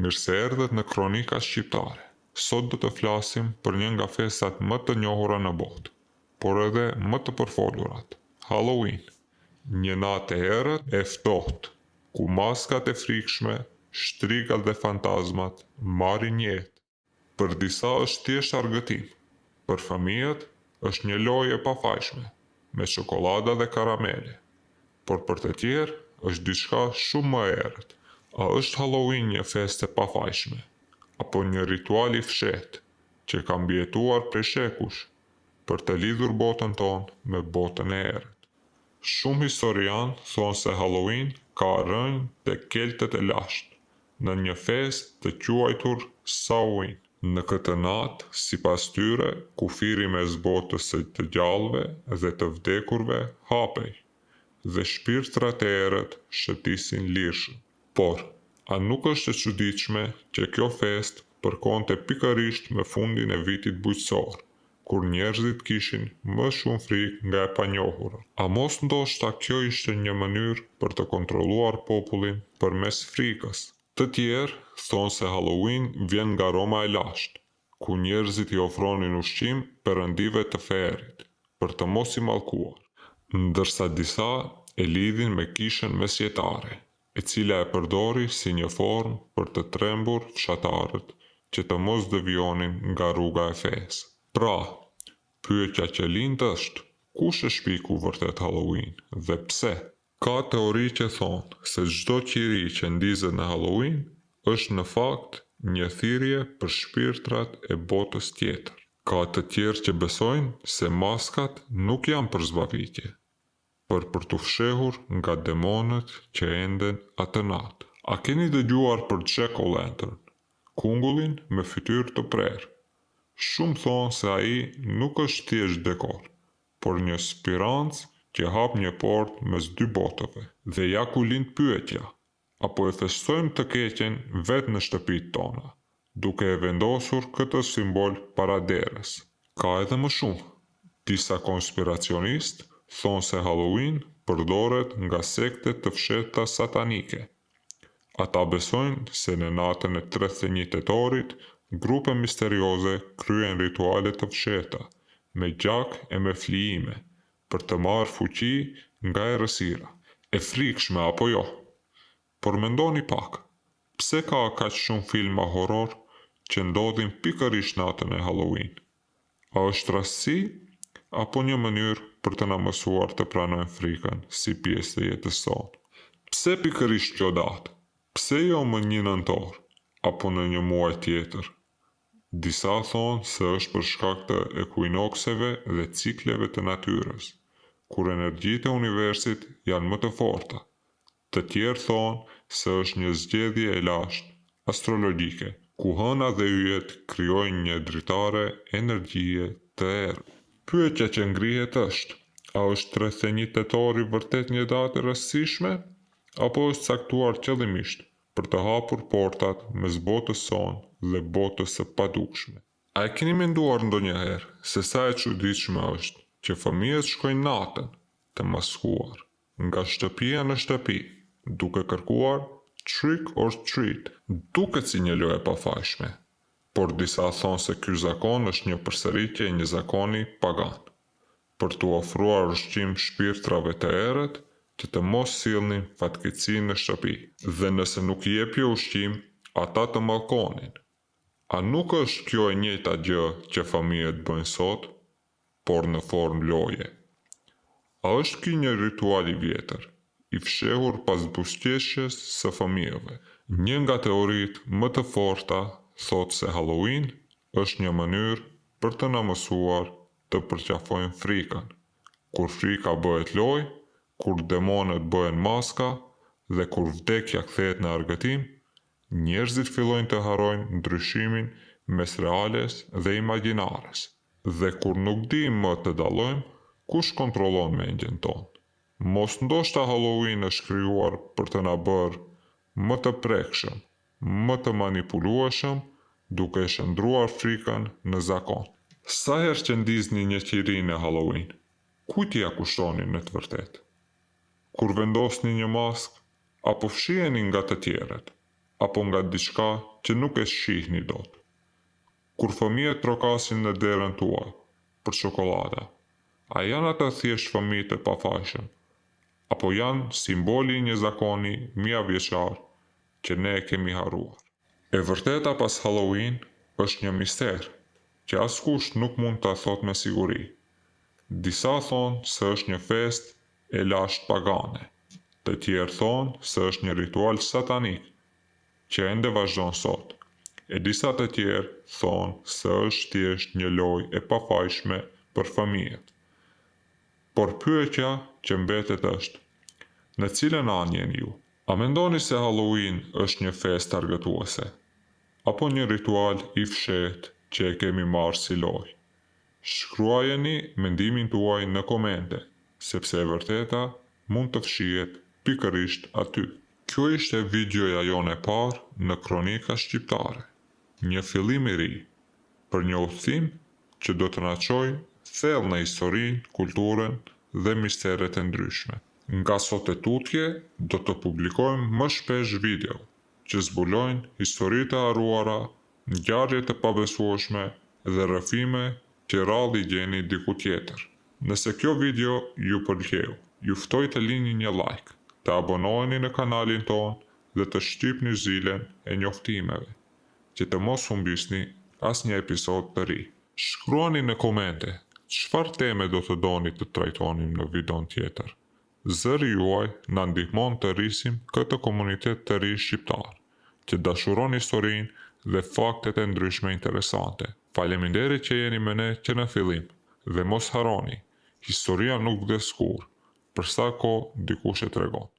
mirë se erdhët në Kronika Shqiptare. Sot do të flasim për një nga festat më të njohura në botë, por edhe më të përfolurat, Halloween. Një natë e errët e ftohtë, ku maskat e frikshme, shtrikat dhe fantazmat marrin jetë. Për disa është thjesht argëtim, për fëmijët është një lojë e pafajshme, me çokoladë dhe karamele, por për të tjerë është diçka shumë më e errët. A është Halloween një festë e pafajshme, apo një ritual i fshehtë që ka mbijetuar prej shekush për të lidhur botën tonë me botën e errët? Shumë historianë thonë se Halloween ka rënë tek keltët e lashtë, në një festë të quajtur Samhain. Në këtë natë, sipas tyre, kufiri mes botës së të gjallëve dhe të vdekurve hapej, dhe shpirtrat e errët shëtisin lirshëm. Por, a nuk është e çuditshme që kjo festë përkonte pikërisht me fundin e vitit bujqësor, kur njerëzit kishin më shumë frikë nga e panjohura? A mos ndoshta kjo ishte një mënyrë për të kontrolluar popullin përmes frikës? Të tjerë thonë se Halloween vjen nga Roma e lashtë, ku njerëzit i ofronin ushqim perëndive të ferit, për të mos i mallkuar, ndërsa disa e lidhin me kishën mesjetare, e cila e përdori si një formë për të trembur fshatarët që të mos devionin nga rruga e fesë. Pra, pyetja që lind është, kush e shpiku vërtet Halloween dhe pse? Ka teori që thonë se çdo qiri që ndizet në Halloween është në fakt një thirrje për shpirtrat e botës tjetër. Ka të tjerë që besojnë se maskat nuk janë për zbavitje, por për t'u fshehur nga demonët që enden atë natë. A keni dëgjuar për Jack-o'-lantern, kungullin me fytyrë të prerë? Shumë thonë se ai nuk është thjesht dekor, por një spirancë që hap një portë mes dy botëve. Dhe ja ku lind pyetja, apo e festojmë të keqen vetë në shtëpitë tona, duke e vendosur këtë simbol para derës? Ka edhe më shumë. Disa konspiracionistë thonë se Halloween përdoret nga sekte të fshehta satanike. Ata besojnë se në natën e 31 tetorit, grupe misterioze kryen rituale të fshehta, me gjak e me flijime, për të marrë fuqi nga errësira. E frikshme apo jo? Por mendoni pak, pse ka kaq shumë filma horror që ndodhin pikërisht natën e Halloween? A është rastësi apo një mënyrë për të na mësuar të pranojmë frikën si pjesë të jetës sonë? Pse pikërisht kjo datë? Pse jo më 1 nëntor apo në një muaj tjetër? Disa thonë se është për shkak të ekuinokseve dhe cikleve të natyrës, kur energjitë e universit janë më të forta. Të tjerë thonë se është një zgjedhje e lashtë astrologjike, ku hëna dhe yjet krijojnë një dritare energjie të errët. Pyetja që ngrihet është, a është 31 tetori vërtet një datë e rastësishme, apo është caktuar qëllimisht për të hapur portat mes botës sonë dhe botës së padukshme? A e keni menduar ndonjëherë se sa e çuditshme është që fëmijët shkojnë natën të maskuar nga shtëpia në shtëpi, duke kërkuar trick or treat? Duket si një lojë e pafajshme, por disa thonë se ky zakon është një përsëritje e një zakoni pagan, për t'u ofruar ushqim shpirtrave të errët që të mos sillnin fatkeqësi në shtëpi. Dhe nëse nuk i jepi ushqim, ata të mallkonin. A nuk është kjo e njëjta gjë që fëmijët bëjnë sot, por në formë loje? A është ky një ritual i vjetër, i fshehur pas buzëqeshjes së fëmijëve? Një nga teoritë më të forta thotë se Halloween është një mënyrë për të na mësuar të përqafojmë frikën. Kur frika bëhet lojë, kur demonët bëhen maska dhe kur vdekja kthehet në argëtim, njerëzit fillojnë të harrojnë ndryshimin mes reales dhe imagjinares. Dhe kur nuk dim më të dallojmë, kush kontrollon mendjen tonë? Mos ndoshta Halloween është krijuar për të na bërë më të prekshëm, më të manipulueshëm, duke e shndruar frikën në zakon. Sa herë që ndizni një qiri në Halloween, kujt ja kushtonin në të vërtetë? Kur vendosni një maskë, apo fshiheni nga të tjerët? apo nga diçka që nuk e shihni dot. Kur fëmijët trokasin në derën tuaj për çokoladë, a janë ata thjesht fëmijët e pafajshëm, apo janë simboli i një zakoni mijavjeçar që ne e kemi harruar? E vërteta pas Halloween është një mister që askush nuk mund ta thotë me siguri. Disa thonë se është një festë e lashtë pagane, të tjerë thonë se është një ritual satanik që ende vazhdon sot, e disa të tjerë thonë se është thjesht një lojë e pafajshme për fëmijët. Por pyetja që mbetet është, në cilën anë jeni ju? A mendoni se Halloween është një festë argëtuese, apo një ritual i fshehtë që e kemi marrë si lojë? Shkruajeni mendimin tuaj në komente, sepse e vërteta mund të fshihet pikërisht aty. Kjo ishte videoja jone e parë në Kronika Shqiptare. Një fillim i ri për një udhëtim që do të na çojë thellë në historinë, kulturën dhe misteret e ndryshme. Nga sot e tutje do të publikojmë më shpesh video që zbulojnë historitë e harruara, ngjarje të pabesueshme dhe rrëfime që rrallë i gjeni diku tjetër. Nëse kjo video ju pëlqeu, ju ftoj të lini një like, të abonoheni në kanalin ton dhe të shtypni zilën e njoftimeve, që të mos humbisni asnjë episod të ri. Shkruani në komente çfarë teme do të doni të trajtonim në videon tjetër. Zëri juaj na ndihmon të rrisim këtë komunitet të ri shqiptar, që dashuron historinë dhe faktet e ndryshme interesante. Faleminderit që jeni me ne që në fillim, dhe mos harroni, historia nuk vdes kurrë, për sa kohë dikush e tregon.